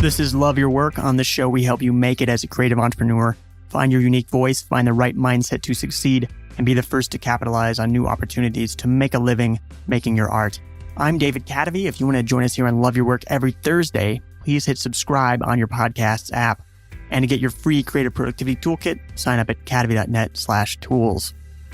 This is Love Your Work. On this show, we help you make it as a creative entrepreneur, find your unique voice, find the right mindset to succeed, and be the first to capitalize on new opportunities to make a living making your art. I'm David Cadavy. If you want to join us here on Love Your Work every Thursday, please hit subscribe on your podcast's app. And to get your free creative productivity toolkit, sign up at cadavy.net/tools.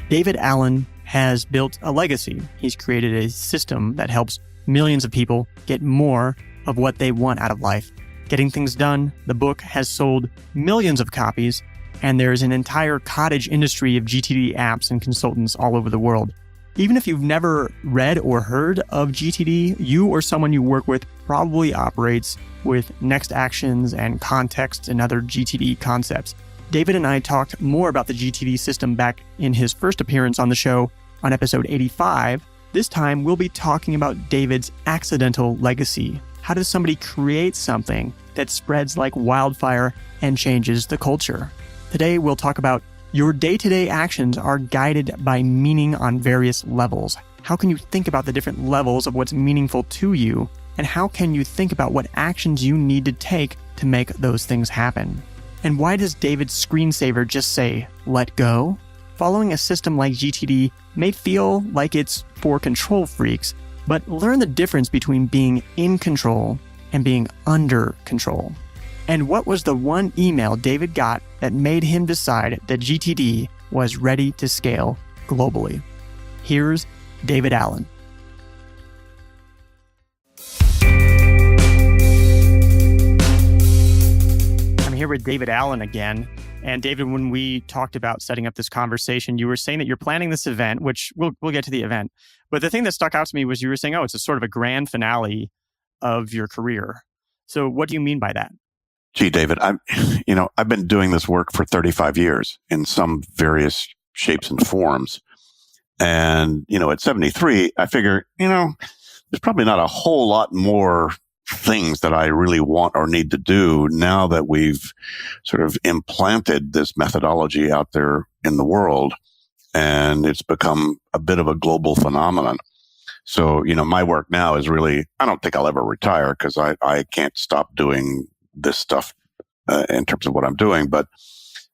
David Allen has built a legacy. He's created a system that helps millions of people get more of what they want out of life. Getting Things Done, the book has sold millions of copies, and there's an entire cottage industry of GTD apps and consultants all over the world. Even if you've never read or heard of GTD, you or someone you work with probably operates with next actions and context and other GTD concepts. David and I talked more about the GTD system back in his first appearance on the show on episode 85. This time, we'll be talking about David's accidental legacy. How does somebody create something that spreads like wildfire and changes the culture? Today, we'll talk about your day-to-day actions are guided by meaning on various levels. How can you think about the different levels of what's meaningful to you? And how can you think about what actions you need to take to make those things happen? And why does David's screensaver just say, let go? Following a system like GTD may feel like it's for control freaks, but learn the difference between being in control and being under control. And what was the one email David got that made him decide that GTD was ready to scale globally? Here's David Allen. I'm here with David Allen again. And David, when we talked about setting up this conversation, you were saying that you're planning this event, which we'll get to the event. But the thing that stuck out to me was you were saying, it's a sort of a grand finale of your career. So what do you mean by that? Gee, David, I've been doing this work for 35 years in some various shapes and forms. And, at 73, I figure, there's probably not a whole lot more things that I really want or need to do now that we've sort of implanted this methodology out there in the world, and it's become a bit of a global phenomenon. So, my work now is really, I don't think I'll ever retire because I can't stop doing this stuff in terms of what I'm doing, but,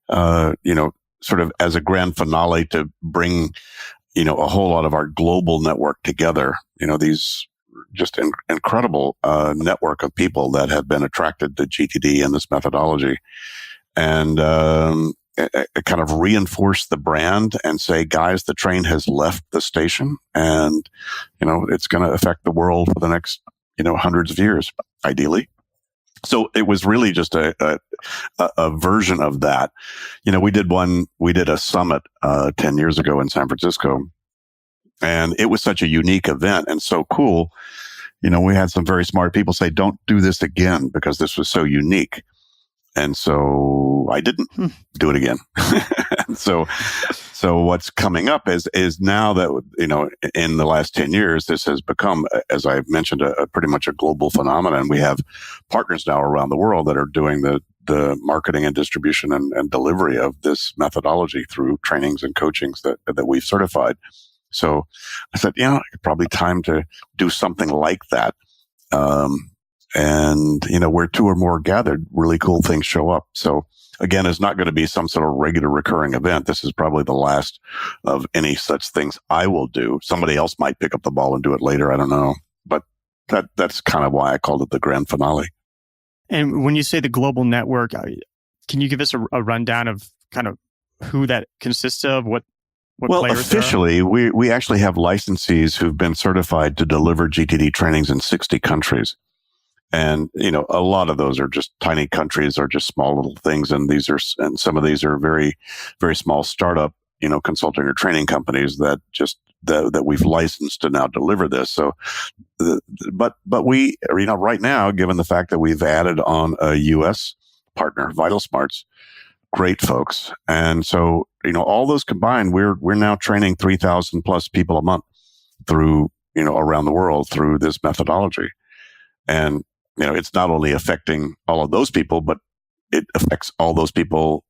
sort of as a grand finale to bring, a whole lot of our global network together, these just incredible network of people that have been attracted to GTD and this methodology, and kind of reinforce the brand and say, guys, the train has left the station, and it's going to affect the world for the next hundreds of years, ideally. So it was really just a version of that. We did a summit 10 years ago in San Francisco. And it was such a unique event and so cool. We had some very smart people say, don't do this again because this was so unique. And so I didn't do it again. So what's coming up is now that, in the last 10 years, this has become, as I've mentioned, a pretty much a global phenomenon. We have partners now around the world that are doing the marketing and distribution and delivery of this methodology through trainings and coachings that we've certified. So I said, it's probably time to do something like that. And, where two or more gathered, really cool things show up. So again, it's not going to be some sort of regular recurring event. This is probably the last of any such things I will do. Somebody else might pick up the ball and do it later. I don't know. But that's kind of why I called it the grand finale. And when you say the global network, can you give us a rundown of kind of who that consists of? What players officially, we actually have licensees who've been certified to deliver GTD trainings in 60 countries. And, a lot of those are just tiny countries or just small little things. And some of these are very, very small startup, consulting or training companies that we've licensed to now deliver this. So, but we, right now, given the fact that we've added on a U.S. partner, Vital Smarts, great folks. And so, all those combined, we're now training 3,000 plus people a month through, around the world through this methodology. And, it's not only affecting all of those people, but it affects all those people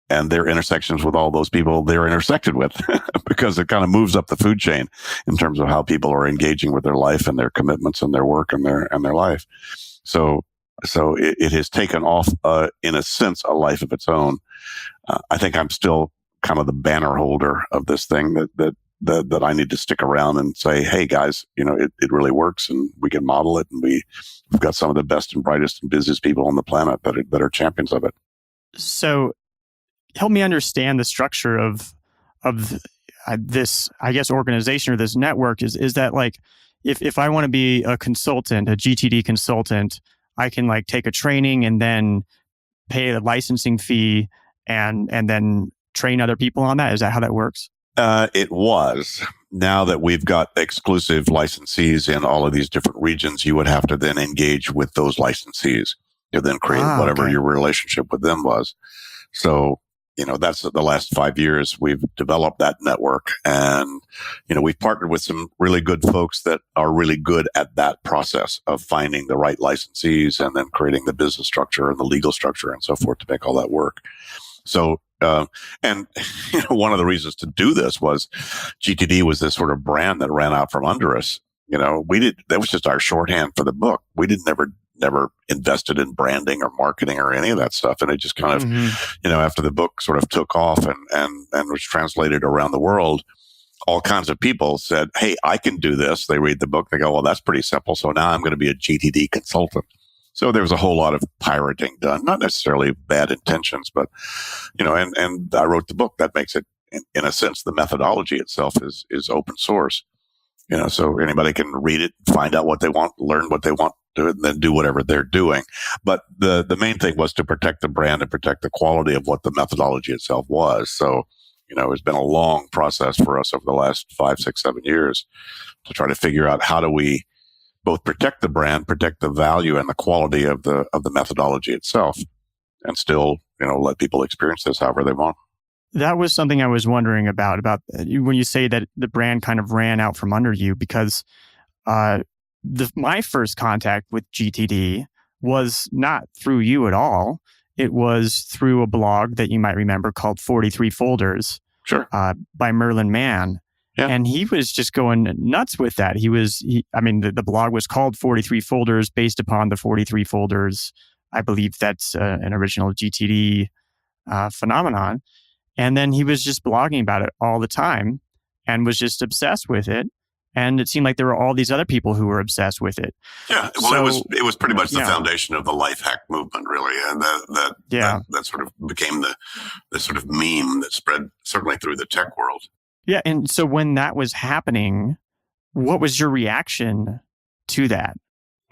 and their intersections with all those people they're intersected with, because it kind of moves up the food chain in terms of how people are engaging with their life and their commitments and their work and their life. So So it has taken off, in a sense, a life of its own. I think I'm still kind of the banner holder of this thing that I need to stick around and say, hey guys, it really works and we can model it. And we've got some of the best and brightest and busiest people on the planet that are champions of it. So help me understand the structure of this, I guess, organization or this network. Is that like, if I want to be a consultant, a GTD consultant, I can like take a training and then pay a licensing fee and then train other people on that? Is that how that works? It was. Now that we've got exclusive licensees in all of these different regions, you would have to then engage with those licensees. You then create whatever your relationship with them was. So, that's the last 5 years we've developed that network, and, we've partnered with some really good folks that are really good at that process of finding the right licensees and then creating the business structure and the legal structure and so forth to make all that work. So, and one of the reasons to do this was GTD was this sort of brand that ran out from under us. That was just our shorthand for the book. We never invested in branding or marketing or any of that stuff. And it just kind of, after the book sort of took off and was translated around the world, all kinds of people said, hey, I can do this. They read the book. They go, well, that's pretty simple. So now I'm going to be a GTD consultant. So there was a whole lot of pirating done, not necessarily bad intentions, but, and I wrote the book. That makes it, in a sense, the methodology itself is open source. So anybody can read it, find out what they want, learn what they want to, and then do whatever they're doing. But the main thing was to protect the brand and protect the quality of what the methodology itself was. So, it's been a long process for us over the last 5, 6, 7 years to try to figure out how do we both protect the brand, protect the value and the quality of the methodology itself, and still, let people experience this however they want. That was something I was wondering about when you say that the brand kind of ran out from under you, because my first contact with GTD was not through you at all. It was through a blog that you might remember called 43 Folders, sure, by Merlin Mann. Yeah. And he was just going nuts with that. The blog was called 43 Folders based upon the 43 folders. I believe that's an original GTD phenomenon. And then he was just blogging about it all the time and was just obsessed with it. And it seemed like there were all these other people who were obsessed with it. Yeah, well, it was pretty much the foundation of the life hack movement, really, and that sort of became the sort of meme that spread certainly through the tech world. Yeah, and so when that was happening, what was your reaction to that?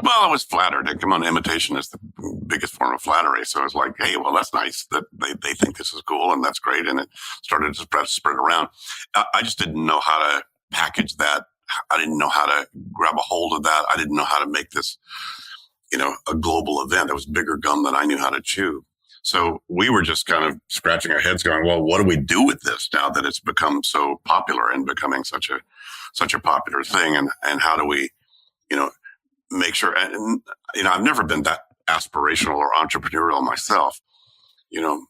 Well, I was flattered. Come on, imitation is the biggest form of flattery. So I was like, hey, well, that's nice that they think this is cool and that's great. And it started to spread around. I just didn't know how to package that. I didn't know how to grab a hold of that. I didn't know how to make this, a global event that was bigger gum than I knew how to chew. So we were just kind of scratching our heads going, well, what do we do with this now that it's become so popular and becoming such a popular thing? And how do we, make sure, and, I've never been that aspirational or entrepreneurial myself.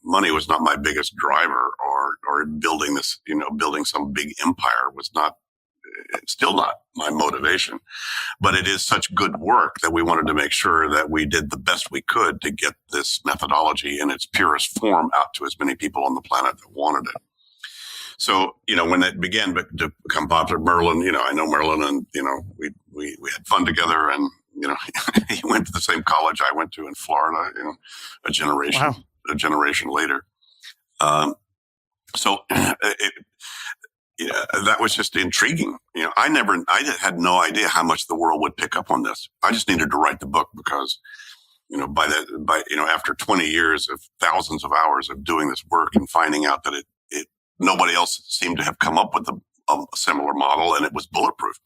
Money was not my biggest driver or building this, building some big empire was not, still not my motivation, but it is such good work that we wanted to make sure that we did the best we could to get this methodology in its purest form out to as many people on the planet that wanted it. So, when it began to become popular, Merlin, I know Merlin, and, we had fun together, and, he went to the same college I went to in Florida, a generation later. So that was just intriguing. I had no idea how much the world would pick up on this. I just needed to write the book because, after 20 years of thousands of hours of doing this work and finding out that nobody else seemed to have come up with a similar model, and it was bulletproof.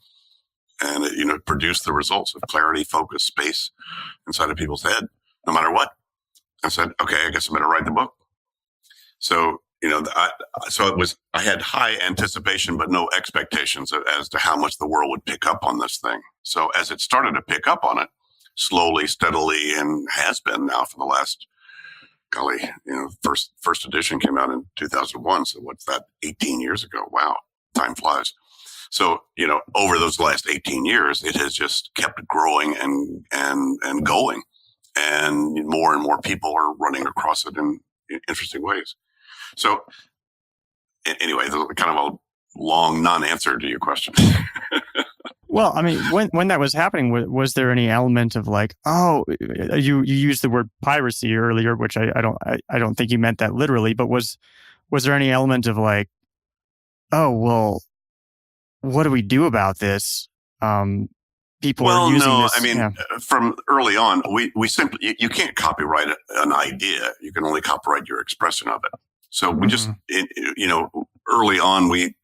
And it produced the results of clarity, focus, space inside of people's head, no matter what. I said, okay, I guess I better write the book. So, I had high anticipation, but no expectations as to how much the world would pick up on this thing. So as it started to pick up on it, slowly, steadily, and has been now for the last, first edition came out in 2001. So what's that? 18 years ago. Wow. Time flies. So, over those last 18 years, it has just kept growing and going. and more people are running across it in interesting ways. So anyway, kind of a long non-answer to your question. Well, I mean, when that was happening, was there any element of like, oh, you used the word piracy earlier, which I don't think you meant that literally, but was there any element of like, oh, well, what do we do about this? People are using this. I mean, from early on, we simply, you can't copyright an idea. You can only copyright your expression of it. So we just, early on, we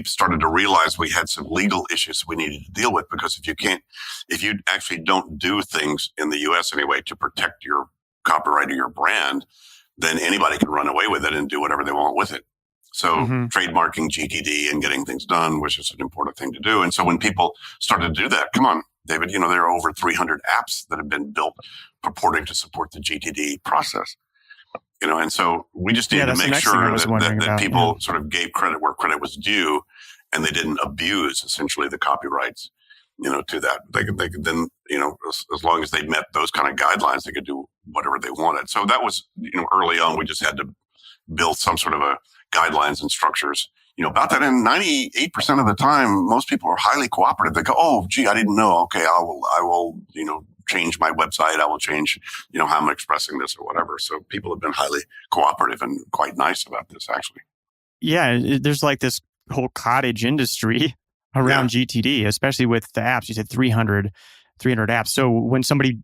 started to realize we had some legal issues we needed to deal with, because if you actually don't do things in the US anyway to protect your copyright or your brand, then anybody can run away with it and do whatever they want with it. So trademarking GTD and getting things done was just an important thing to do. And so when people started to do that, come on, David, there are over 300 apps that have been built purporting to support the GTD process. And so we just needed to make sure that people sort of gave credit where credit was due, and they didn't abuse essentially the copyrights, to that. They could then, as long as they met those kind of guidelines, they could do whatever they wanted. So that was, early on, we just had to build some sort of a guidelines and structures, about that. And 98% of the time, most people are highly cooperative. They go, oh, gee, I didn't know. Okay, I will, change my website. I will change, how I'm expressing this or whatever. So people have been highly cooperative and quite nice about this, actually. Yeah, there's like this whole cottage industry around GTD, especially with the apps. You said 300 apps. So when somebody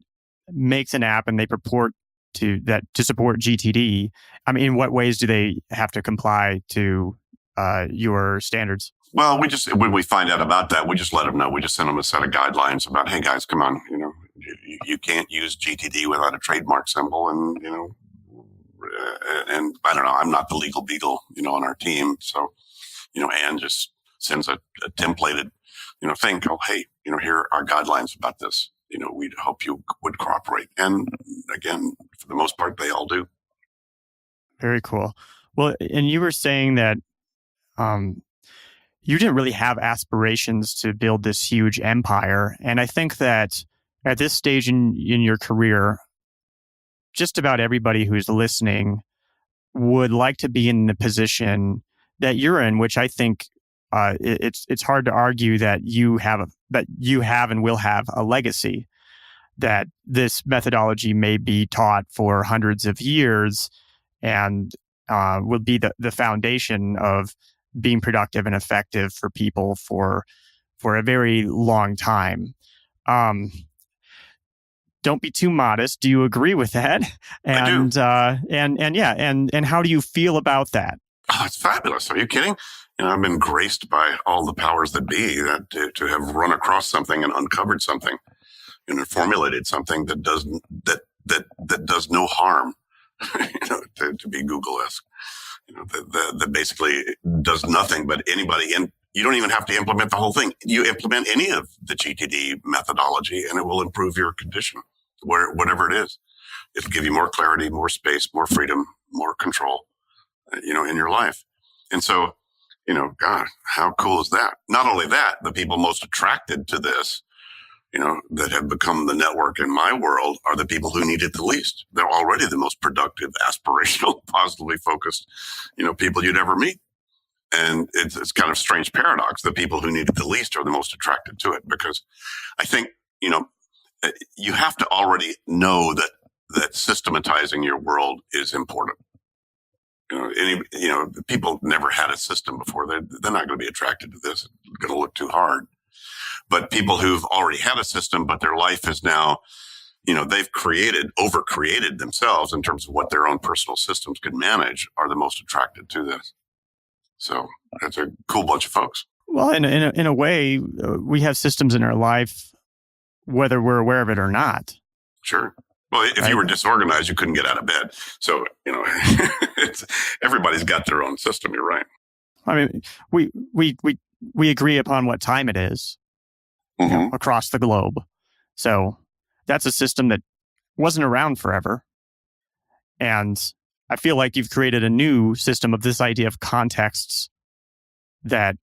makes an app and they purport to support GTD, I mean, in what ways do they have to comply to your standards? Well, when we find out about that, we just let them know. We just send them a set of guidelines about, hey guys, come on, you can't use GTD without a trademark symbol, and and I don't know, I'm not the legal beagle, on our team, so Anne just sends a templated, thing called, hey, here are guidelines about this. We'd hope you would cooperate, and again, for the most part, they all do. Very cool. Well, and you were saying that you didn't really have aspirations to build this huge empire. And I think that at this stage in your career, just about everybody who's listening would like to be in the position that you're in, which I think it's hard to argue that you have and will have a legacy, that this methodology may be taught for hundreds of years and will be the foundation of being productive and effective for people for a very long time. Don't be too modest. Do you agree with that? And I do. And how do you feel about that? Oh, it's fabulous. Are you kidding? I've been graced by all the powers that be to have run across something and uncovered something and formulated something that does no harm, to be Google-esque. That basically does nothing but anybody, and you don't even have to implement the whole thing. You implement any of the GTD methodology and it will improve your condition, whatever it is. It'll give you more clarity, more space, more freedom, more control, in your life. And so, God, how cool is that? Not only that, the people most attracted to this, that have become the network in my world are the people who need it the least. They're already the most productive, aspirational, positively focused, people you'd ever meet. And it's kind of a strange paradox. The people who need it the least are the most attracted to it, because I think, you have to already know that systematizing your world is important. People never had a system before. They're not going to be attracted to this. It's going to look too hard. But people who've already had a system, but their life is now, they've overcreated themselves in terms of what their own personal systems can manage, are the most attracted to this. So that's a cool bunch of folks. Well, in a way, we have systems in our life, whether we're aware of it or not. Sure. Well, if you were disorganized, you couldn't get out of bed. So, everybody's got their own system. You're right. I mean, we agree upon what time it is across the globe. So that's a system that wasn't around forever. And I feel like you've created a new system of this idea of contexts that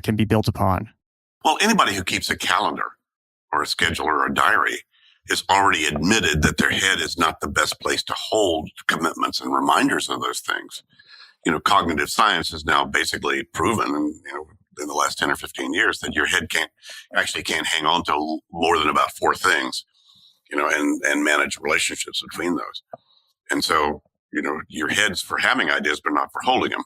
can be built upon. Well, anybody who keeps a calendar or a schedule or a diary is already admitted that their head is not the best place to hold commitments and reminders of those things. Cognitive science has now basically proven, and in the last 10 or 15 years, that your head can't hang on to more than about 4 things, and manage relationships between those. And so, your head's for having ideas, but not for holding them.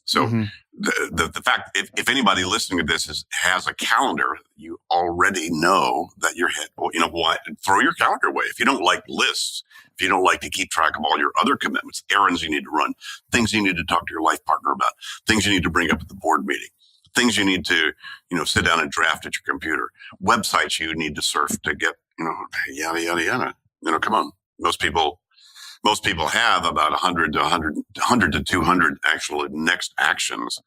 So the fact, if anybody listening to this has a calendar, you already know that your head, well, what, throw your calendar away. If you don't like lists, if you don't like to keep track of all your other commitments, errands you need to run, things you need to talk to your life partner about, things you need to bring up at the board meeting, things you need to, sit down and draft at your computer, websites you need to surf to get, yada, yada, yada. Come on. Most people have about 100 to 200 actual next actions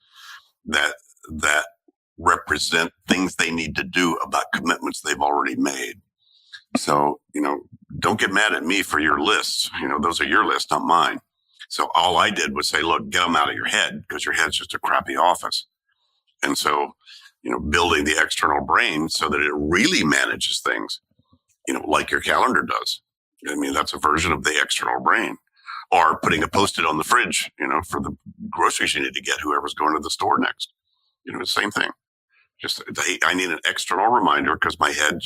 that represent things they need to do about commitments they've already made. So, don't get mad at me for your lists. Those are your lists, not mine. So all I did was say, look, get them out of your head, because your head's just a crappy office. And so, building the external brain so that it really manages things, like your calendar does. That's a version of the external brain. Or putting a Post-it on the fridge, for the groceries you need to get, whoever's going to the store next. The same thing. Just, I need an external reminder, because my head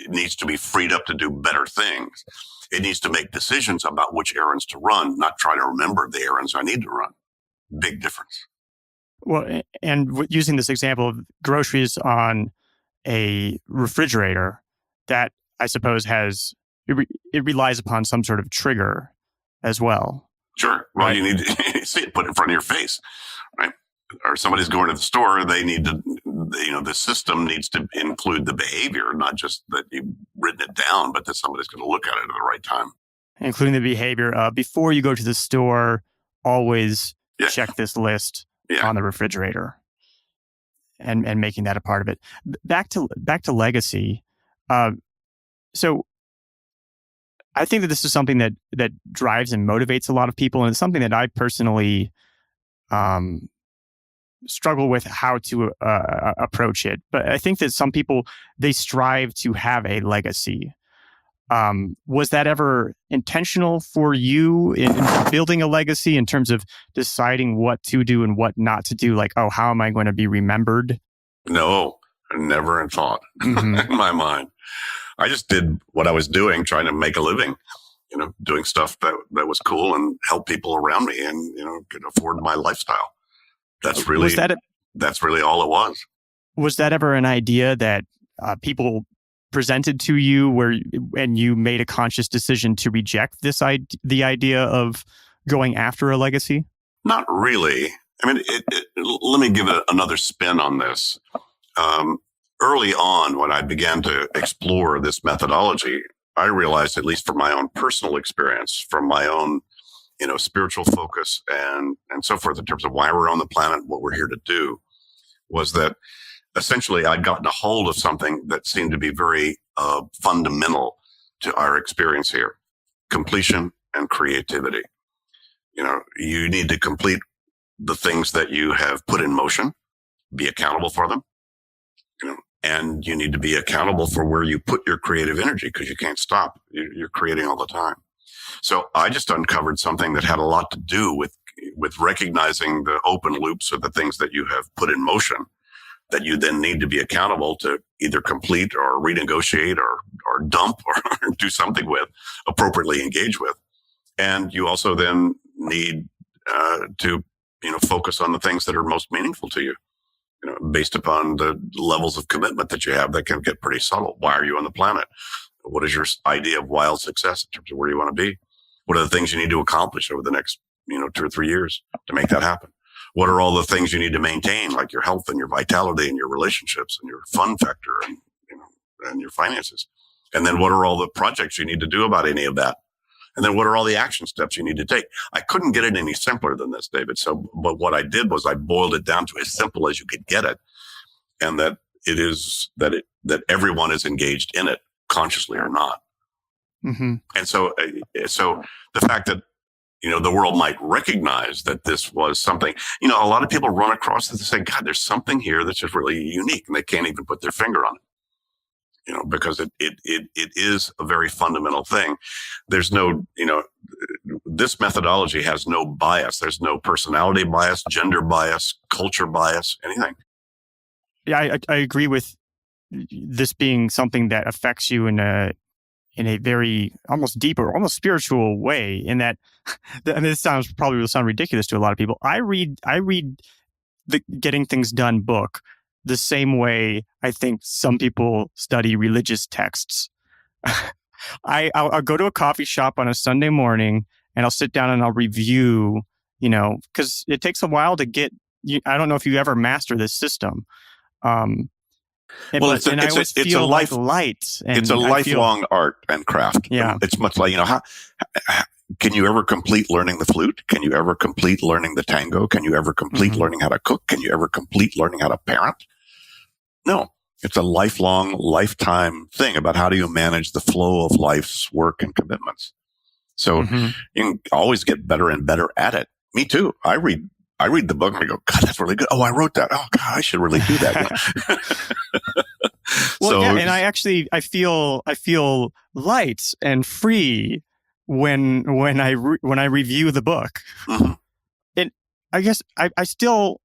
needs to be freed up to do better things. It needs to make decisions about which errands to run, not try to remember the errands I need to run. Big difference. Well, and using this example of groceries on a refrigerator, that I suppose it relies upon some sort of trigger as well. Sure. Well, right? You need to see it put in front of your face, right? Or somebody's going to the store, they need to, the system needs to include the behavior, not just that you've written it down, but that somebody's going to look at it at the right time. Including the behavior before you go to the store, always check this list on the refrigerator, and making that a part of it. Back to legacy. So I think that this is something that drives and motivates a lot of people, and it's something that I personally struggle with how to approach it. But I think that some people, they strive to have a legacy. Was that ever intentional for you in building a legacy, in terms of deciding what to do and what not to do? Like, how am I going to be remembered? No, never in thought in my mind. I just did what I was doing, trying to make a living, doing stuff that was cool and help people around me, and, could afford my lifestyle. That's really all it was. Was that ever an idea that people presented to you and you made a conscious decision to reject the idea of going after a legacy? Not really. Let me give it another spin on this. Early on, when I began to explore this methodology, I realized, at least from my own personal experience, from my own, spiritual focus and so forth, in terms of why we're on the planet, what we're here to do, was that essentially I'd gotten a hold of something that seemed to be very fundamental to our experience here: completion and creativity. You need to complete the things that you have put in motion, be accountable for them, and you need to be accountable for where you put your creative energy, because you can't stop. You're creating all the time. So I just uncovered something that had a lot to do with recognizing the open loops of the things that you have put in motion, that you then need to be accountable to either complete or renegotiate or dump or do something with, appropriately engage with. And you also then need to focus on the things that are most meaningful to you, based upon the levels of commitment that you have that can get pretty subtle. Why are you on the planet? What is your idea of wild success in terms of where you want to be? What are the things you need to accomplish over the next, 2 or 3 years to make that happen? What are all the things you need to maintain, like your health and your vitality and your relationships and your fun factor and your finances? And then what are all the projects you need to do about any of that? And then what are all the action steps you need to take? I couldn't get it any simpler than this, David. But what I did was I boiled it down to as simple as you could get it. And that it is that everyone is engaged in it, consciously or not. Mm-hmm. And so the fact that, the world might recognize that this was something, a lot of people run across this and say, God, there's something here that's just really unique, and they can't even put their finger on because it is a very fundamental thing. There's no, this methodology has no bias. There's no personality bias, gender bias, culture bias, anything. Yeah, I agree with this being something that affects you in a very almost deeper, almost spiritual way. In that, I mean, this will sound ridiculous to a lot of people. I read the Getting Things Done book the same way I think some people study religious texts. I'll go to a coffee shop on a Sunday morning and I'll sit down and I'll review, because it takes a while to get. I don't know if you ever master this system. Well, it's a lifelong art and craft. Yeah, it's much like can you ever complete learning the flute? Can you ever complete learning the tango? Can you ever complete learning how to cook? Can you ever complete learning how to parent? No, it's a lifetime thing about how do you manage the flow of life's work and commitments. So you can always get better and better at it. Me too. I read the book and I go, God, that's really good. Oh, I wrote that. Oh, God, I should really do that. Well, yeah, and I feel light and free when I review the book. And I guess I still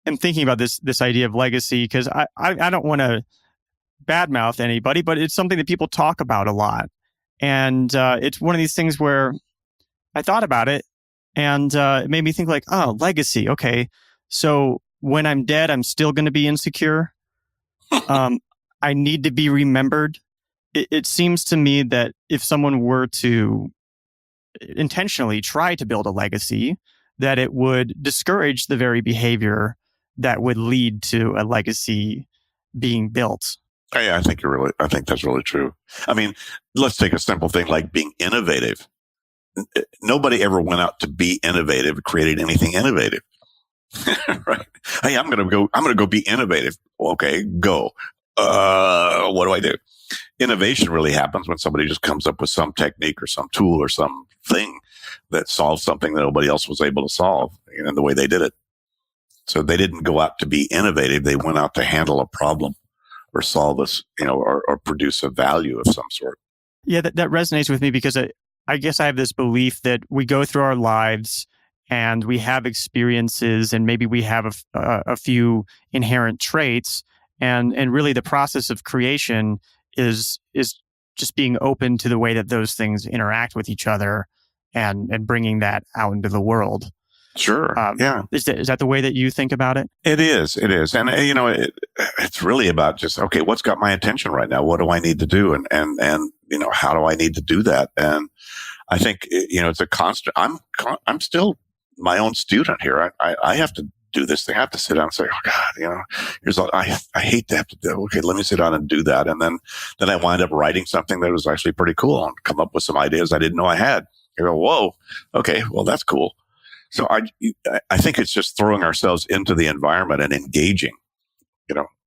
am thinking about this idea of legacy because I don't want to badmouth anybody, but it's something that people talk about a lot, and it's one of these things where I thought about it. And it made me think like, oh, legacy. Okay. So when I'm dead, I'm still going to be insecure. I need to be remembered. It seems to me that if someone were to intentionally try to build a legacy, that it would discourage the very behavior that would lead to a legacy being built. Yeah, I think that's really true. I mean, let's take a simple thing like being innovative. Nobody ever went out to be innovative, created anything innovative. Right? Hey, I'm going to go be innovative. Okay, go. What do I do? Innovation really happens when somebody just comes up with some technique or some tool or something that solves something that nobody else was able to solve in the way they did it. So they didn't go out to be innovative. They went out to handle a problem or solve us, or produce a value of some sort. Yeah, that resonates with me because I guess I have this belief that we go through our lives and we have experiences and maybe we have a few inherent traits and really the process of creation is just being open to the way that those things interact with each other and bringing that out into the world. Sure. Yeah. Is that the way that you think about it? It is. And, it's really about just, okay, what's got my attention right now? What do I need to do? And how do I need to do that? And I think, it's a constant, I'm still my own student here. I have to do this thing. I have to sit down and say, oh God, here's all, I hate to have to do. Okay, let me sit down and do that. And then I wind up writing something that was actually pretty cool and come up with some ideas I didn't know I had. You go, whoa, okay, well, that's cool. So I think it's just throwing ourselves into the environment and engaging.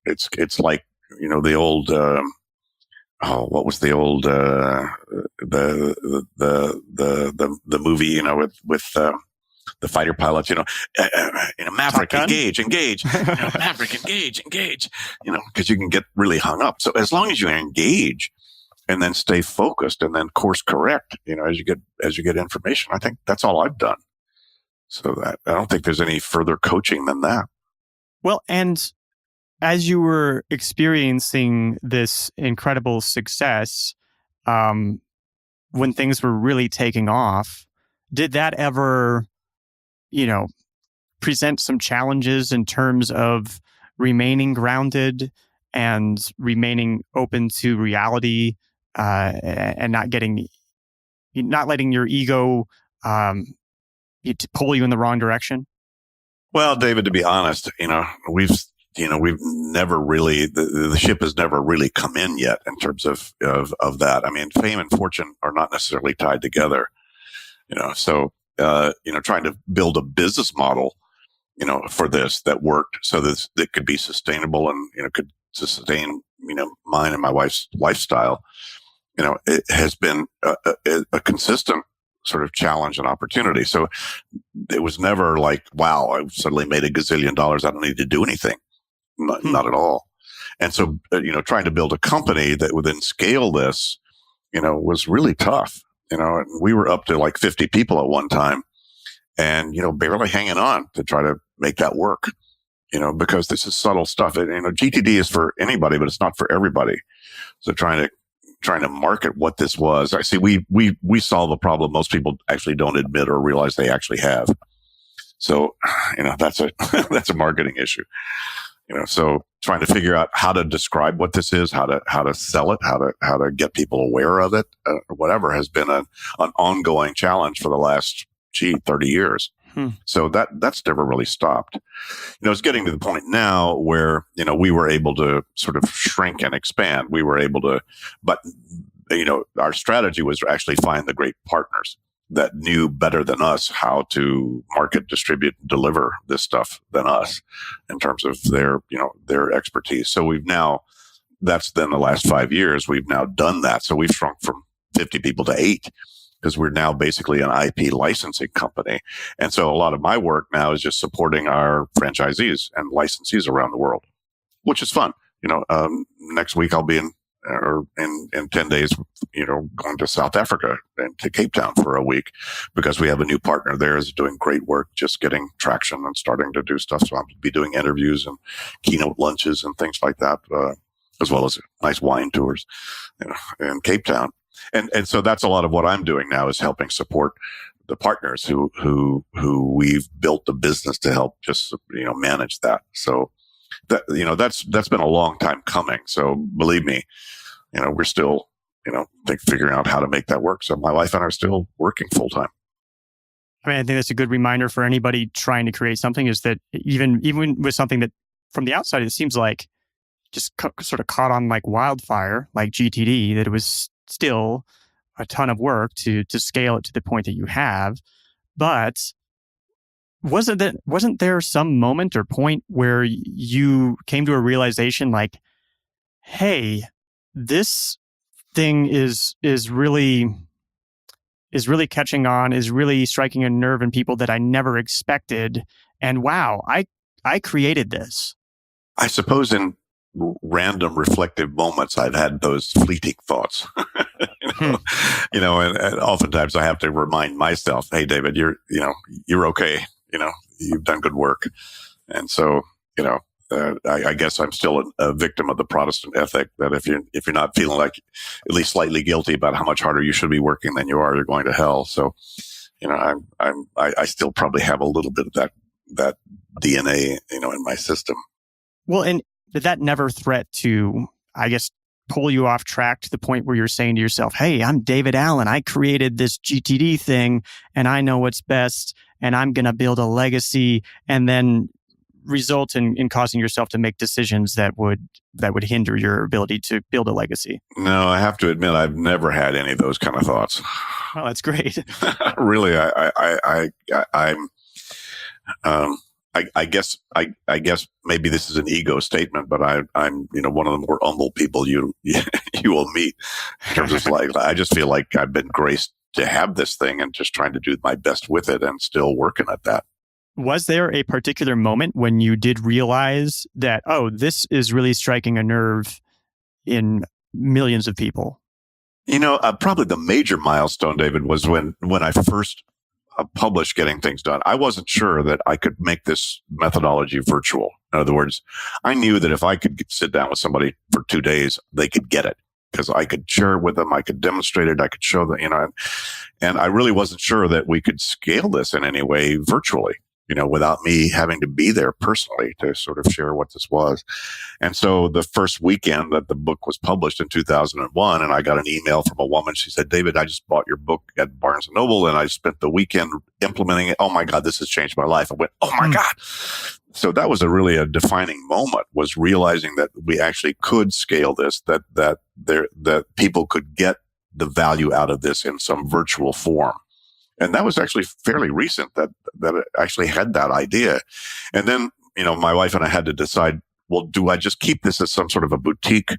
It's like, the old, what was the old, the movie, with the fighter pilots, Maverick, engage, Maverick, engage, because you can get really hung up. So as long as you engage and then stay focused and then course correct, as you get information, I think that's all I've done. So that I don't think there's any further coaching than that. Well, and as you were experiencing this incredible success, when things were really taking off, did that ever, present some challenges in terms of remaining grounded and remaining open to reality, and not letting your ego to pull you in the wrong direction? Well, David, to be honest, we've never really, the ship has never really come in yet in terms of that. I mean, fame and fortune are not necessarily tied together, so, trying to build a business model, for this that worked so that could be sustainable and, could sustain, mine and my wife's lifestyle, it has been a consistent sort of challenge and opportunity. So it was never like, wow, I've suddenly made $1 gazillion. I don't need to do anything. Not at all. And so, trying to build a company that would then scale this, was really tough. We were up to like 50 people at one time and, barely hanging on to try to make that work, because this is subtle stuff. And, GTD is for anybody, but it's not for everybody. So trying to market what this was. I see we solve a problem most people actually don't admit or realize they actually have. So, that's a, that's a marketing issue, so trying to figure out how to describe what this is, how to sell it, how to get people aware of it, whatever has been an ongoing challenge for the last, 30 years. So that's never really stopped. It's getting to the point now where, we were able to sort of shrink and expand. We were able to, but, our strategy was to actually find the great partners that knew better than us how to market, distribute, deliver this stuff than us in terms of their expertise. So that's then the last 5 years, we've now done that. So we've shrunk from 50 people to 8 because we're now basically an IP licensing company. And so a lot of my work now is just supporting our franchisees and licensees around the world, which is fun. Next week I'll be in 10 days, going to South Africa and to Cape Town for a week because we have a new partner there is doing great work, just getting traction and starting to do stuff. So I'll be doing interviews and keynote lunches and things like that, as well as nice wine tours, in Cape Town. And so that's a lot of what I'm doing now is helping support the partners who we've built the business to help just, manage that. So that's been a long time coming. So believe me, we're still, figuring out how to make that work. So my wife and I are still working full time. I mean, I think that's a good reminder for anybody trying to create something is that even with something that from the outside, it seems like just sort of caught on like wildfire, like GTD, that it was still a ton of work to scale it to the point that you have. But wasn't there some moment or point where you came to a realization like, hey, this thing is really catching on, is really striking a nerve in people that I never expected, and wow, I created this. I suppose in random reflective moments, I've had those fleeting thoughts. And oftentimes I have to remind myself, "Hey, David, you're okay. You've done good work." And so, I guess I'm still a victim of the Protestant ethic that if you're not feeling like at least slightly guilty about how much harder you should be working than you are, you're going to hell. So, I still probably have a little bit of that DNA, in my system. Well, and did that never threat to, I guess, pull you off track to the point where you're saying to yourself, hey, I'm David Allen. I created this GTD thing and I know what's best and I'm going to build a legacy, and then result in causing yourself to make decisions that would hinder your ability to build a legacy? No, I have to admit, I've never had any of those kind of thoughts. Oh, that's great. Really, I guess maybe this is an ego statement, but I'm one of the more humble people you will meet in terms of like, I just feel like I've been graced to have this thing and just trying to do my best with it and still working at that. Was there a particular moment when you did realize that, oh, this is really striking a nerve in millions of people? Probably the major milestone, David, was when I first published Getting Things Done. I wasn't sure that I could make this methodology virtual. In other words, I knew that if I could sit down with somebody for 2 days, they could get it because I could share it with them. I could demonstrate it. I could show them, and I really wasn't sure that we could scale this in any way virtually, without me having to be there personally to sort of share what this was. And so the first weekend that the book was published in 2001, and I got an email from a woman. She said, David, I just bought your book at Barnes & Noble and I spent the weekend implementing it. Oh my God, this has changed my life. I went, oh my God. So that was really a defining moment, was realizing that we actually could scale this, that people could get the value out of this in some virtual form. And that was actually fairly recent that I actually had that idea. And then, my wife and I had to decide, well, do I just keep this as some sort of a boutique?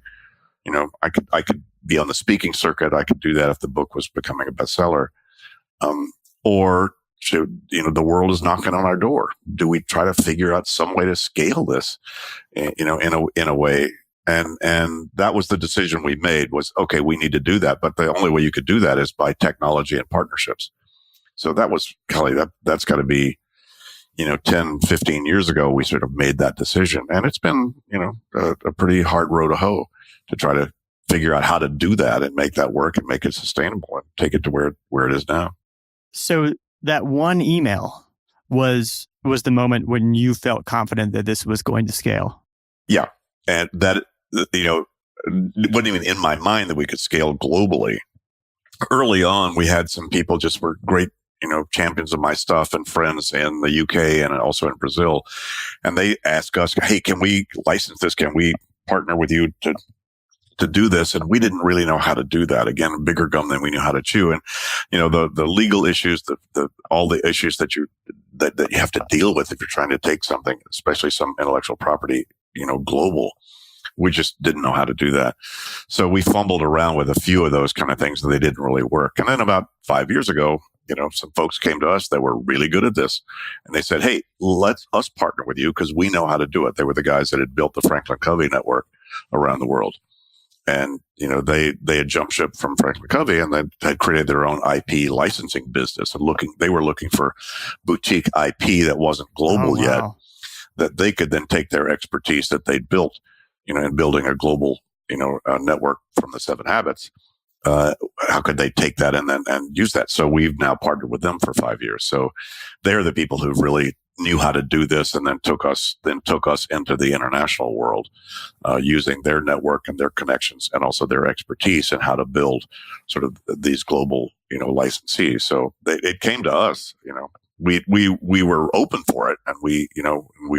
I could be on the speaking circuit. I could do that if the book was becoming a bestseller. Or should, the world is knocking on our door. Do we try to figure out some way to scale this, in a way? And that was the decision we made was, okay, we need to do that. But the only way you could do that is by technology and partnerships. So that was, Kelly, that's got to be, 10, 15 years ago, we sort of made that decision. And it's been, a pretty hard row to hoe to try to figure out how to do that and make that work and make it sustainable and take it to where it is now. So that one email was the moment when you felt confident that this was going to scale. Yeah. And that, it wasn't even in my mind that we could scale globally. Early on, we had some people just were great, champions of my stuff and friends in the UK and also in Brazil. And they asked us, hey, can we license this? Can we partner with you to do this? And we didn't really know how to do that. Again, bigger gum than we knew how to chew. And, the legal issues, all the issues that you have to deal with if you're trying to take something, especially some intellectual property, global. We just didn't know how to do that. So we fumbled around with a few of those kind of things and they didn't really work. And then about 5 years ago, some folks came to us that were really good at this and they said, hey, let us partner with you because we know how to do it. They were the guys that had built the Franklin Covey network around the world. And, they had jumped ship from Franklin Covey and they had created their own IP licensing business and they were looking for boutique IP that wasn't global yet, that they could then take their expertise that they'd built, in building a global, network from the 7 Habits. How could they take that and use that? So we've now partnered with them for 5 years. So they're the people who really knew how to do this and then took us into the international world, using their network and their connections and also their expertise in how to build sort of these global, licensees. So it came to us, we were open for it and we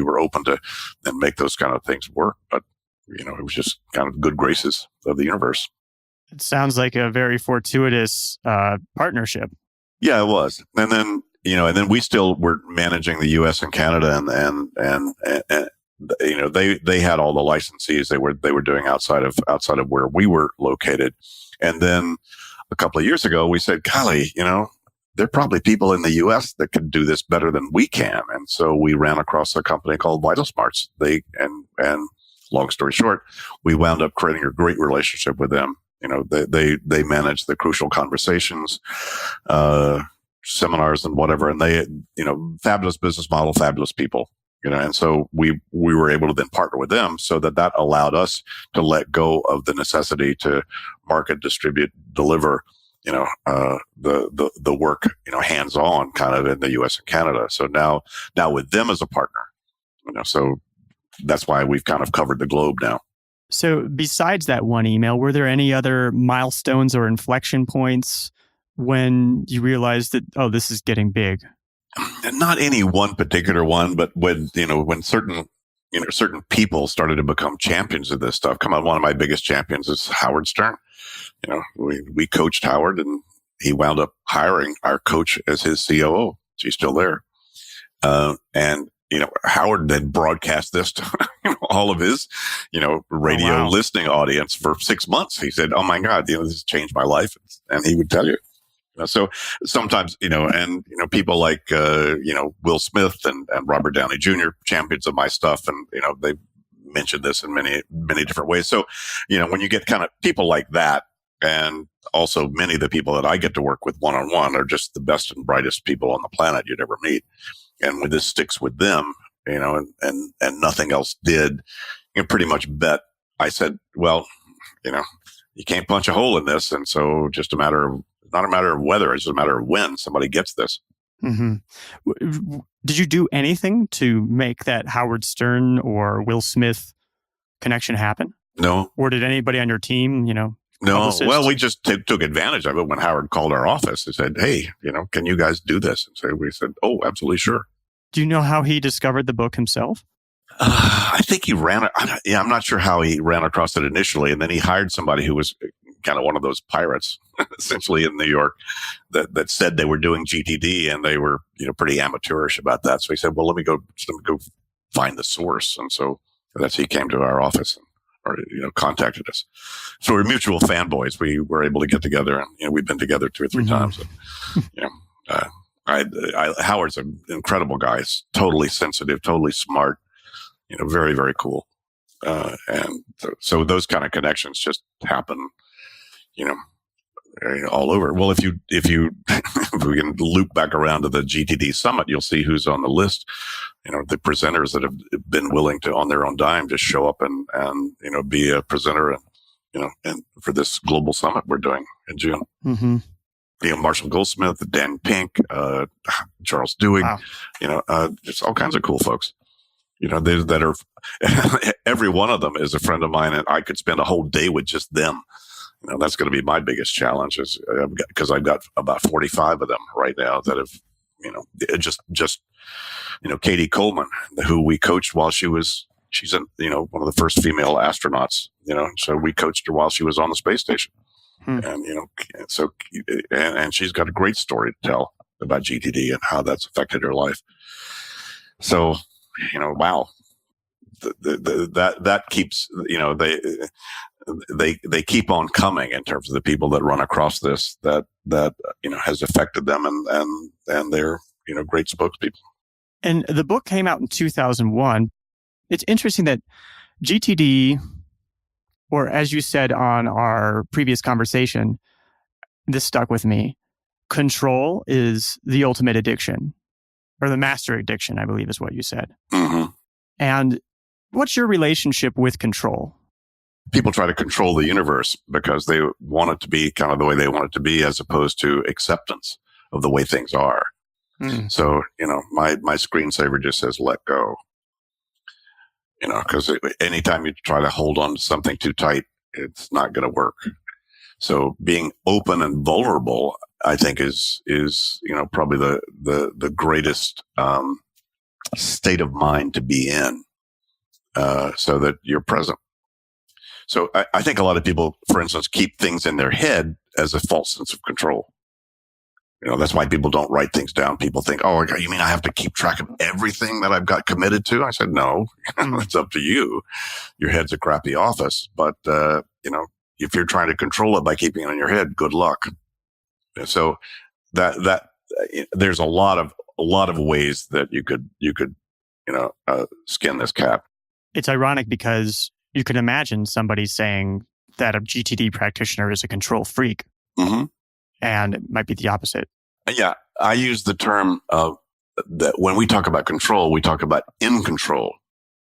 were open to then make those kind of things work. But, it was just kind of good graces of the universe. It sounds like a very fortuitous partnership. Yeah, it was. And then, and then we still were managing the US and Canada and they had all the licensees they were doing outside of where we were located. And then a couple of years ago, we said, golly, there are probably people in the US that could do this better than we can. And so we ran across a company called Vital Smarts. And long story short, we wound up creating a great relationship with them. They manage the crucial conversations, seminars and whatever. And they, fabulous business model, fabulous people, and so we were able to then partner with them so that allowed us to let go of the necessity to market, distribute, deliver, the work, hands on kind of in the US and Canada. So now with them as a partner, so that's why we've kind of covered the globe now. So besides that one email, were there any other milestones or inflection points when you realized that, oh, this is getting big? Not any one particular one, but when certain people started to become champions of this stuff. Come on, one of my biggest champions is Howard Stern. We coached Howard and he wound up hiring our coach as his COO. She's still there. And Howard then broadcast this to all of his, radio listening audience for 6 months. He said, oh my God, this has changed my life. And he would tell you. So sometimes, people like, Will Smith and Robert Downey Jr., champions of my stuff. And, they mentioned this in many, many different ways. So, when you get kind of people like that, and also many of the people that I get to work with one-on-one are just the best and brightest people on the planet you'd ever meet. And when this sticks with them, and nothing else did, pretty much bet. I said, well, you can't punch a hole in this. And so not a matter of whether, it's just a matter of when somebody gets this. Mm-hmm. Did you do anything to make that Howard Stern or Will Smith connection happen? No. Or did anybody on your team, No. publicist? Well, we just took advantage of it when Howard called our office and said, hey, can you guys do this? And so we said, oh, absolutely, sure. Do you know how he discovered the book himself? I think he I'm not sure how he ran across it initially. And then he hired somebody who was kind of one of those pirates, essentially in New York, that said they were doing GTD and they were, pretty amateurish about that. So he said, well, let me go find the source. And so he came to our office or contacted us. So we're mutual fanboys. We were able to get together and, we've been together 2 or 3 times. And, Howard's an incredible guy. He's totally sensitive, totally smart, very, very cool. And so those kind of connections just happen, you know, all over. Well, if if we can loop back around to the GTD summit, you'll see who's on the list. The presenters that have been willing to, on their own dime, just show up and be a presenter and for this global summit we're doing in June. Mm-hmm. Marshall Goldsmith, Dan Pink, Charles Duhigg, wow. Just all kinds of cool folks. That are every one of them is a friend of mine, and I could spend a whole day with just them. That's going to be my biggest challenge, is because I've got about 45 of them right now that have, just Katie Coleman, who we coached while she's one of the first female astronauts, so we coached her while she was on the space station. And she's got a great story to tell about GTD and how that's affected her life. So, wow, that keeps, they keep on coming in terms of the people that run across this that has affected them, and they're, great spokespeople. And the book came out in 2001. It's interesting that GTD, or as you said on our previous conversation, this stuck with me. Control is the ultimate addiction, or the master addiction, I believe is what you said. Mm-hmm. And what's your relationship with control? People try to control the universe because they want it to be kind of the way they want it to be, as opposed to acceptance of the way things are. Mm. So, my screensaver just says, let go. Because anytime you try to hold on to something too tight, it's not going to work. So being open and vulnerable, I think is probably the greatest state of mind to be in, so that you're present. So I think a lot of people, for instance, keep things in their head as a false sense of control. That's why people don't write things down. People think, oh, you mean I have to keep track of everything that I've got committed to? I said, no, it's up to you. Your head's a crappy office, but, if you're trying to control it by keeping it in your head, good luck. So that there's a lot of ways that you could skin this cat. It's ironic because you can imagine somebody saying that a GTD practitioner is a control freak. Mm-hmm. And it might be the opposite. Yeah. I use the term that when we talk about control, we talk about in control,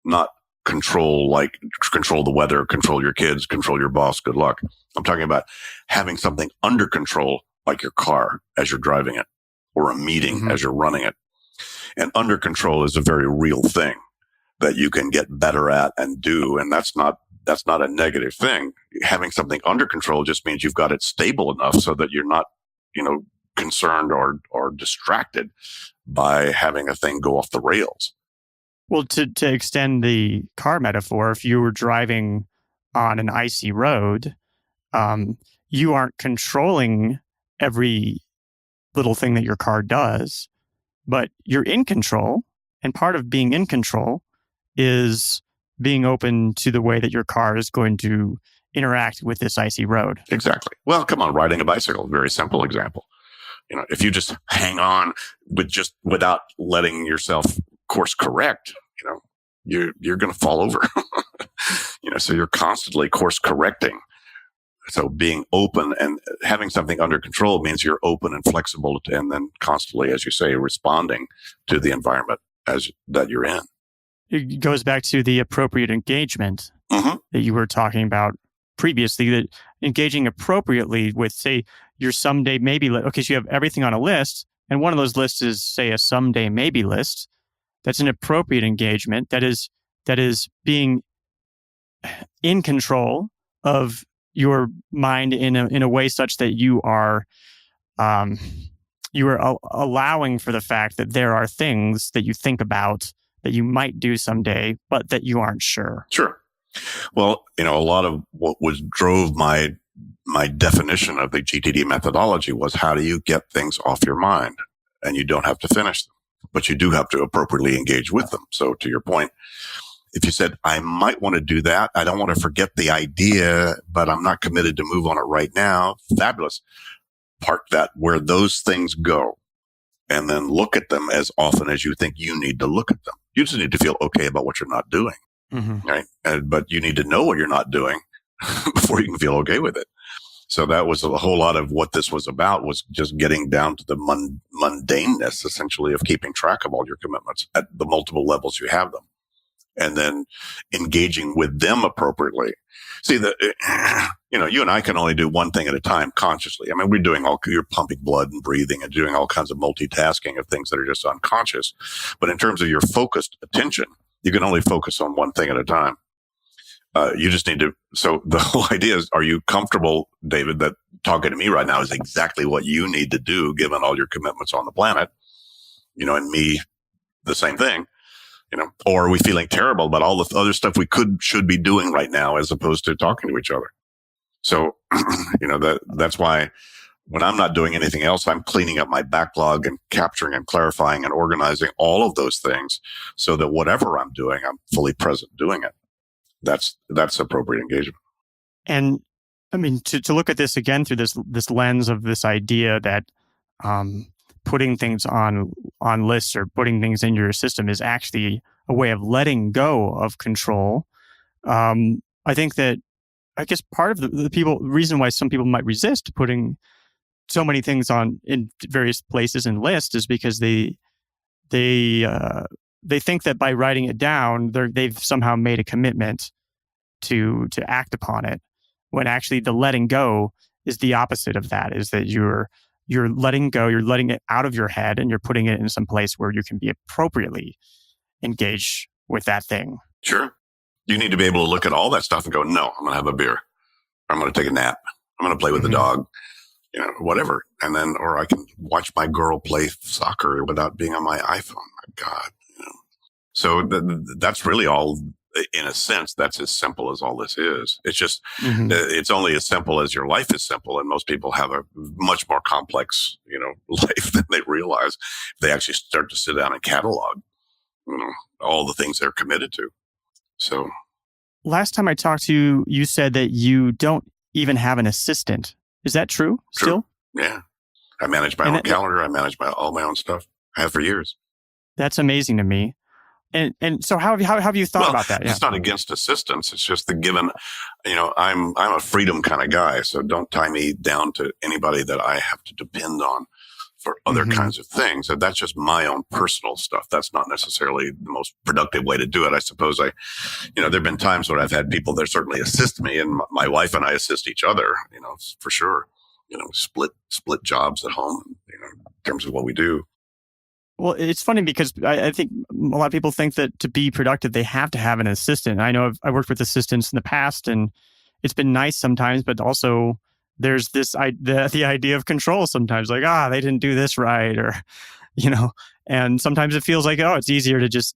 not control like control the weather, control your kids, control your boss, good luck. I'm talking about having something under control, like your car as you're driving it, or a meeting mm-hmm. as you're running it. And under control is a very real thing that you can get better at and do. And that's not a negative thing. Having something under control just means you've got it stable enough so that you're not, concerned or distracted by having a thing go off the rails. Well, to extend the car metaphor, if you were driving on an icy road, you aren't controlling every little thing that your car does, but you're in control. And part of being in control is being open to the way that your car is going to interact with this icy road. Exactly. Well, come on, riding a bicycle, very simple example. If you just hang on without letting yourself course correct, you're going to fall over. So you're constantly course correcting. So being open and having something under control means you're open and flexible, and then constantly, as you say, responding to the environment that you're in. It goes back to the appropriate engagement mm-hmm. that you were talking about previously, that engaging appropriately with, say, your someday maybe list. Okay, so you have everything on a list, and one of those lists is, say, a someday maybe list. That's an appropriate engagement. That is being in control of your mind in a way such that you are allowing for the fact that there are things that you think about that you might do someday, but that you aren't sure. Sure. Well, a lot of what drove my definition of the GTD methodology was, how do you get things off your mind? And you don't have to finish them, but you do have to appropriately engage with them. So to your point, if you said, I might want to do that, I don't want to forget the idea, but I'm not committed to move on it right now. Fabulous. Park that where those things go, and then look at them as often as you think you need to look at them. You just need to feel okay about what you're not doing. Mm-hmm. right? But you need to know what you're not doing before you can feel okay with it. So that was a whole lot of what this was about, was just getting down to the mundaneness, essentially, of keeping track of all your commitments at the multiple levels you have them, and then engaging with them appropriately. See, you and I can only do one thing at a time consciously. I mean, you're pumping blood and breathing and doing all kinds of multitasking of things that are just unconscious. But in terms of your focused attention, you can only focus on one thing at a time. You just need to. So the whole idea is, are you comfortable, David, that talking to me right now is exactly what you need to do, given all your commitments on the planet, and me, the same thing, or are we feeling terrible about all the other stuff we should be doing right now, as opposed to talking to each other? So, that's why when I'm not doing anything else, I'm cleaning up my backlog and capturing and clarifying and organizing all of those things so that whatever I'm doing, I'm fully present doing it. That's appropriate engagement. And I mean, to look at this again through this lens of this idea that putting things on lists or putting things in your system is actually a way of letting go of control. I think that, I guess, part of the reason why some people might resist putting so many things in various places and lists is because they think that by writing it down, they've somehow made a commitment to act upon it, when actually the letting go is the opposite of that. Is that you're letting go, you're letting it out of your head, and you're putting it in some place where you can be appropriately engaged with that thing. Sure. You need to be able to look at all that stuff and go, no, I'm going to have a beer. I'm going to take a nap. I'm going to play with the dog, whatever. And then, or I can watch my girl play soccer without being on my iPhone. My God. So that's really all. In a sense, that's as simple as all this is. It's just, it's only as simple as your life is simple. And most people have a much more complex, life than they realize if they actually start to sit down and catalog, all the things they're committed to. So last time I talked to you, you said that you don't even have an assistant. Is that true? Still? Yeah. I manage my own calendar. I manage all my own stuff. I have for years. That's amazing to me. And so how have you thought about that? Yeah. It's not against assistance. It's just the given, I'm a freedom kind of guy. So don't tie me down to anybody that I have to depend on for other kinds of things. So that's just my own personal stuff. That's not necessarily the most productive way to do it. I suppose there've been times when I've had people that certainly assist me, and my wife and I assist each other, for sure, split jobs at home, in terms of what we do. Well, it's funny because I think a lot of people think that to be productive, they have to have an assistant. I know I've worked with assistants in the past, and it's been nice sometimes, but also there's the idea of control sometimes, like, they didn't do this right, or, and sometimes it feels like, it's easier to just,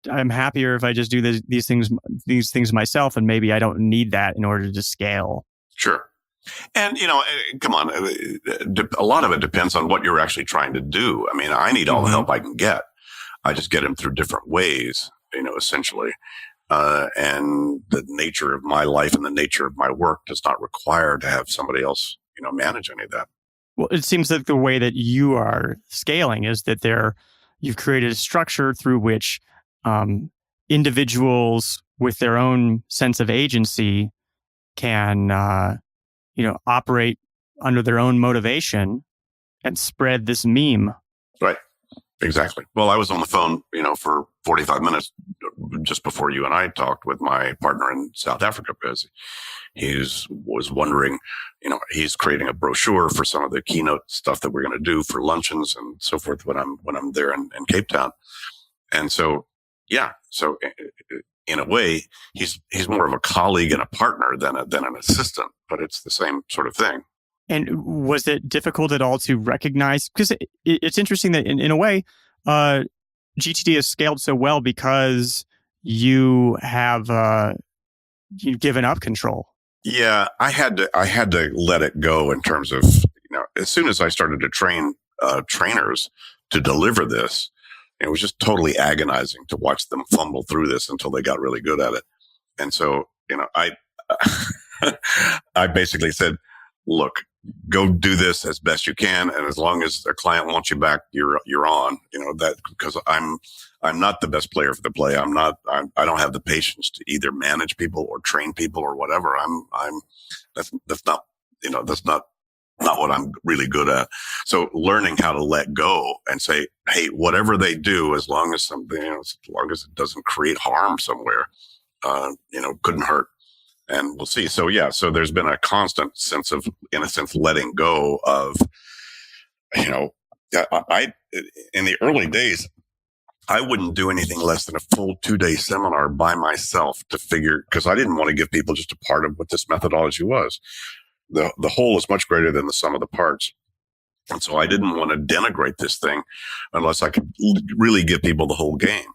I'm happier if I just do these things myself, and maybe I don't need that in order to scale. Sure. And, come on, a lot of it depends on what you're actually trying to do. I mean, I need all the help I can get. I just get them through different ways, essentially. And the nature of my life and the nature of my work does not require to have somebody else, manage any of that. Well, it seems that the way that you are scaling is that you've created a structure through which individuals with their own sense of agency can operate under their own motivation and spread this meme. Right. Exactly. Well, I was on the phone, for 45 minutes just before you and I talked with my partner in South Africa, because he was wondering, he's creating a brochure for some of the keynote stuff that we're going to do for luncheons and so forth when I'm there in Cape Town. And so, yeah. So in a way, he's more of a colleague and a partner than an assistant, but it's the same sort of thing. And was it difficult at all to recognize? Because it's interesting that in a way, GTD has scaled so well because you have you've given up control. Yeah, I had to let it go in terms of, as soon as I started to train trainers to deliver this, it was just totally agonizing to watch them fumble through this until they got really good at it. And so, I basically said, look, go do this as best you can. And as long as a client wants you back, you're on, that, because I'm not the best player for the play. I don't have the patience to either manage people or train people or whatever. That's not, that's not what I'm really good at. So learning how to let go and say, hey, whatever they do, as long as something, as long as it doesn't create harm somewhere, couldn't hurt. And we'll see. So so there's been a constant sense of, in a sense, letting go of, I in the early days, I wouldn't do anything less than a full 2-day seminar by myself to figure, because I didn't want to give people just a part of what this methodology was. The whole is much greater than the sum of the parts. And so I didn't want to denigrate this thing unless I could really give people the whole game.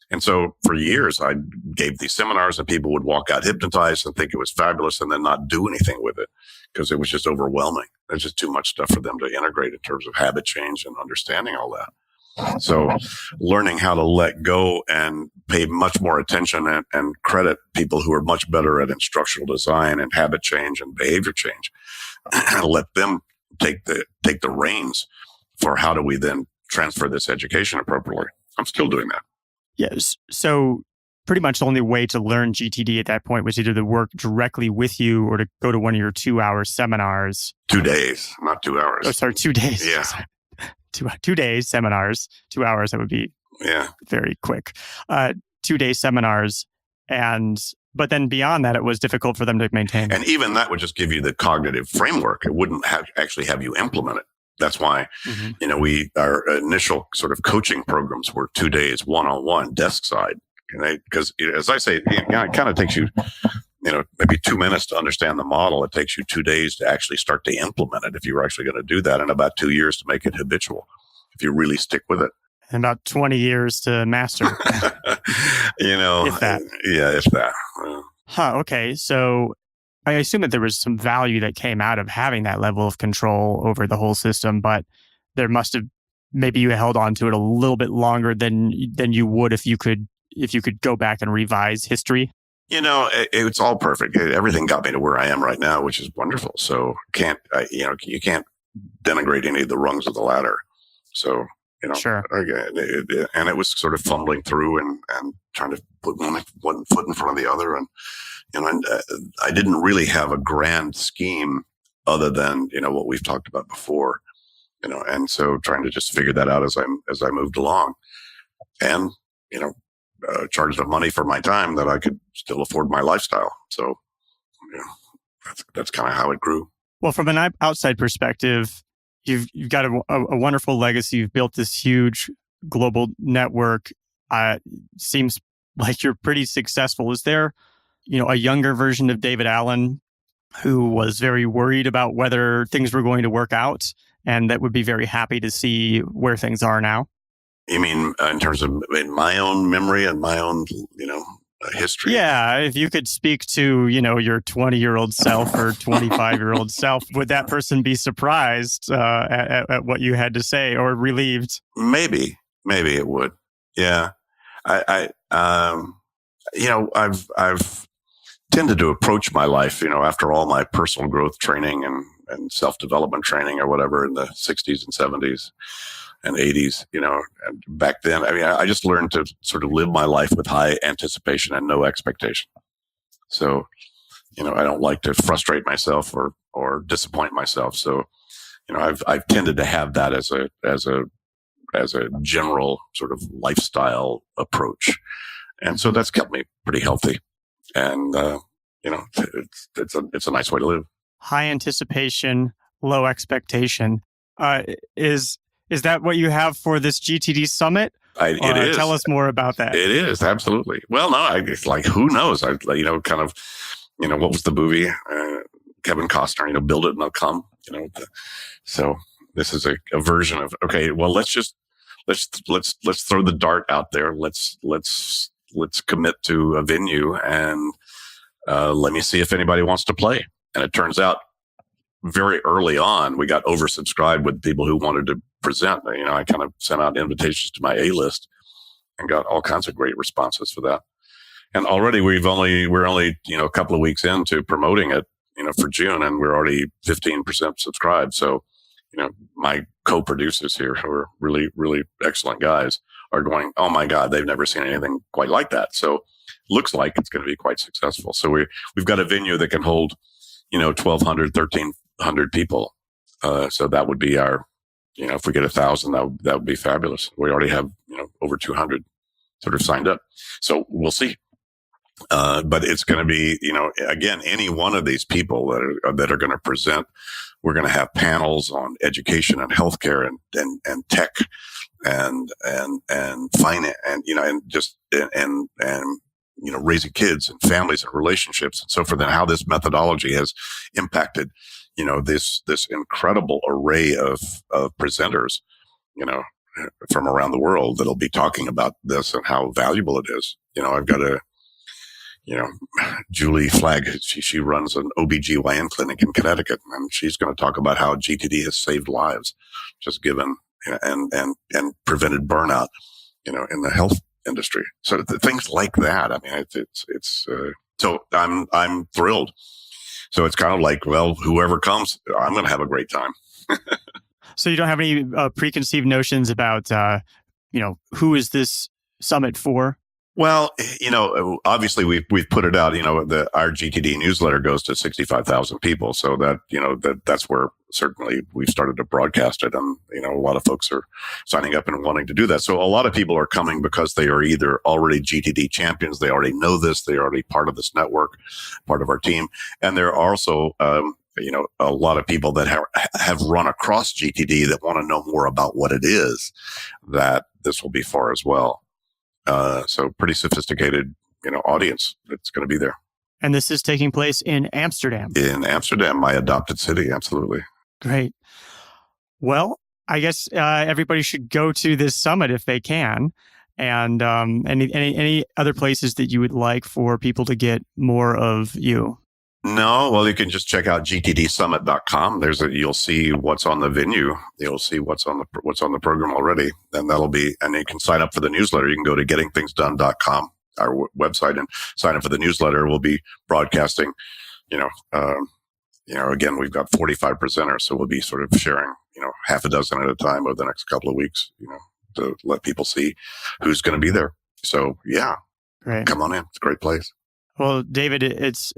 And so for years, I gave these seminars and people would walk out hypnotized and think it was fabulous and then not do anything with it because it was just overwhelming. There's just too much stuff for them to integrate in terms of habit change and understanding all that. So learning how to let go and pay much more attention and credit people who are much better at instructional design and habit change and behavior change, and let them take the reins for how do we then transfer this education appropriately. I'm still doing that. Yes. So pretty much the only way to learn GTD at that point was either to work directly with you or to go to one of your 2-hour seminars. 2 days, not 2 hours. Oh, sorry, 2 days. Yeah. 2 days seminars, 2 hours. That would be very quick. 2-day seminars. But then beyond that, it was difficult for them to maintain. And even that would just give you the cognitive framework. It wouldn't actually have you implement it. That's why, our initial sort of coaching programs were 2 days, one-on-one, desk side. Because as I say, it kind of takes you, maybe 2 minutes to understand the model. It takes you 2 days to actually start to implement it if you were actually going to do that, and about 2 years to make it habitual if you really stick with it. And about 20 years to master. If that. Yeah, if that. Okay. So I assume that there was some value that came out of having that level of control over the whole system, but there must have, maybe you held on to it a little bit longer than you would if you could go back and revise history. It's all perfect. Everything got me to where I am right now, which is wonderful. So you can't denigrate any of the rungs of the ladder. So, Sure. And it was sort of fumbling through and trying to put one foot in front of the other. And I didn't really have a grand scheme other than, what we've talked about before, and so trying to just figure that out as I moved along and, charge enough money for my time that I could still afford my lifestyle. So, that's kind of how it grew. Well, from an outside perspective, you've got a wonderful legacy. You've built this huge global network. Seems like you're pretty successful. Is there, a younger version of David Allen who was very worried about whether things were going to work out and that would be very happy to see where things are now? You mean in terms of in my own memory and my own, history? Yeah. If you could speak to, your 20-year-old self or 25-year-old self, would that person be surprised at what you had to say or relieved? Maybe it would. Yeah. I've tended to approach my life, after all my personal growth training and self-development training or whatever in the 60s and 70s and 80s, and back then, I just learned to sort of live my life with high anticipation and no expectation. So, I don't like to frustrate myself or disappoint myself. So, I've tended to have that as a general sort of lifestyle approach. And so that's kept me pretty healthy. And, it's a nice way to live. High anticipation, low expectation. Is that what you have for this GTD summit? It is. Tell us more about that. It is, absolutely. Well, no, it's like, who knows? What was the movie? Kevin Costner, build it and they'll come, So this is a version of, okay, well, let's throw the dart out there. Let's commit to a venue and let me see if anybody wants to play. And it turns out very early on, we got oversubscribed with people who wanted to present. I kind of sent out invitations to my A-list and got all kinds of great responses for that. And already we're only a couple of weeks into promoting it. for June, and we're already 15% subscribed. So, my co-producers here, who are really, really excellent guys, are going, oh my God, they've never seen anything quite like that. So looks like it's going to be quite successful. So we've got a venue that can hold, 1,200, 1,300 people. So that would be our, if we get 1,000, that would be fabulous. We already have, over 200 sort of signed up. So we'll see. But it's going to be, again, any one of these people that are going to present. We're going to have panels on education and healthcare and tech and finance and raising kids and families and relationships and so forth, and how this methodology has impacted, this incredible array of presenters, from around the world that'll be talking about this and how valuable it is. I've got Julie Flagg, she runs an OBGYN clinic in Connecticut, and she's going to talk about how GTD has saved lives, just given and prevented burnout, in the health industry. So things like that. I mean, it's so I'm thrilled. So it's kind of like, well, whoever comes, I'm going to have a great time. So you don't have any preconceived notions about, who is this summit for? Well, obviously we've put it out, our GTD newsletter goes to 65,000 people. So that, that's where certainly we've started to broadcast it. And, a lot of folks are signing up and wanting to do that. So a lot of people are coming because they are either already GTD champions. They already know this. They're already part of this network, part of our team. And there are also, a lot of people that have run across GTD that want to know more about what it is that this will be for as well. So pretty sophisticated, audience that's going to be there. And this is taking place in Amsterdam. In Amsterdam, my adopted city. Absolutely. Great. Well, I guess everybody should go to this summit if they can. And any other places that you would like for people to get more of you? No, well, you can just check out gtdsummit.com. You'll see what's on the venue. You'll see what's on the program already. And and you can sign up for the newsletter. You can go to gettingthingsdone.com, our website, and sign up for the newsletter. We'll be broadcasting, again, we've got 45 presenters. So we'll be sort of sharing, half a dozen at a time over the next couple of weeks, to let people see who's going to be there. So yeah, Great. Come on in. It's a great place. Well, David, it's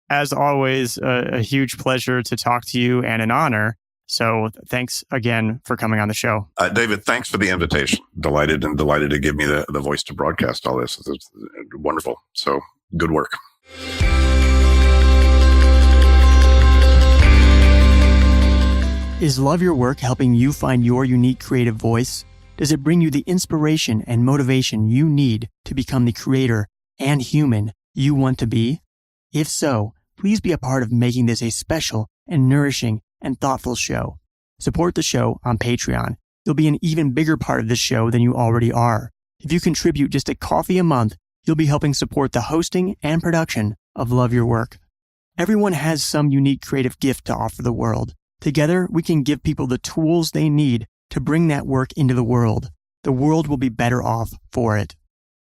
as always, a huge pleasure to talk to you and an honor. So thanks again for coming on the show. David, thanks for the invitation. Delighted to give me the voice to broadcast all this. It's wonderful. So good work. Is Love Your Work helping you find your unique creative voice? Does it bring you the inspiration and motivation you need to become the creator and human you want to be? If so, please be a part of making this a special and nourishing and thoughtful show. Support the show on Patreon. You'll be an even bigger part of this show than you already are. If you contribute just a coffee a month, you'll be helping support the hosting and production of Love Your Work. Everyone has some unique creative gift to offer the world. Together, we can give people the tools they need to bring that work into the world. The world will be better off for it.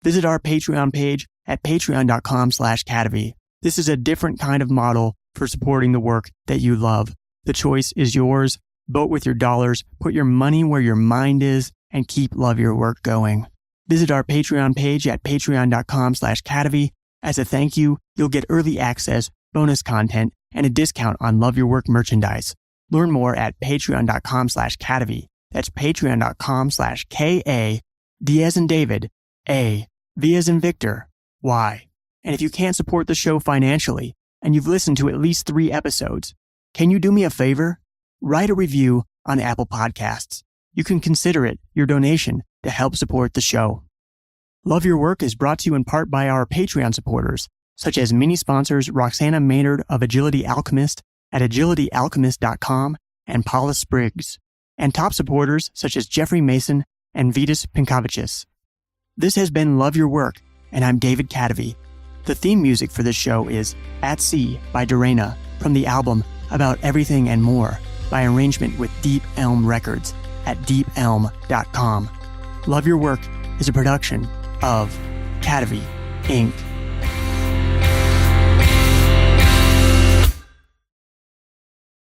Visit our Patreon page at patreon.com/Cadavy. This is a different kind of model for supporting the work that you love. The choice is yours. Vote with your dollars, put your money where your mind is, and keep Love Your Work going. Visit our Patreon page at patreon.com/Cadavy. As a thank you, you'll get early access, bonus content, and a discount on Love Your Work merchandise. Learn more at patreon.com/Cadavy. That's patreon.com/KA, D as in David, A, V as in Victor, Y. And if you can't support the show financially, and you've listened to at least 3 episodes, can you do me a favor? Write a review on Apple Podcasts. You can consider it your donation to help support the show. Love Your Work is brought to you in part by our Patreon supporters, such as mini sponsors Roxana Maynard of Agility Alchemist at agilityalchemist.com and Paula Spriggs, and top supporters such as Jeffrey Mason and Vitas Pinkovicius. This has been Love Your Work, and I'm David Cadavy. The theme music for this show is At Sea by Dorena from the album About Everything and More by arrangement with Deep Elm Records at deepelm.com. Love Your Work is a production of Cadavy, Inc.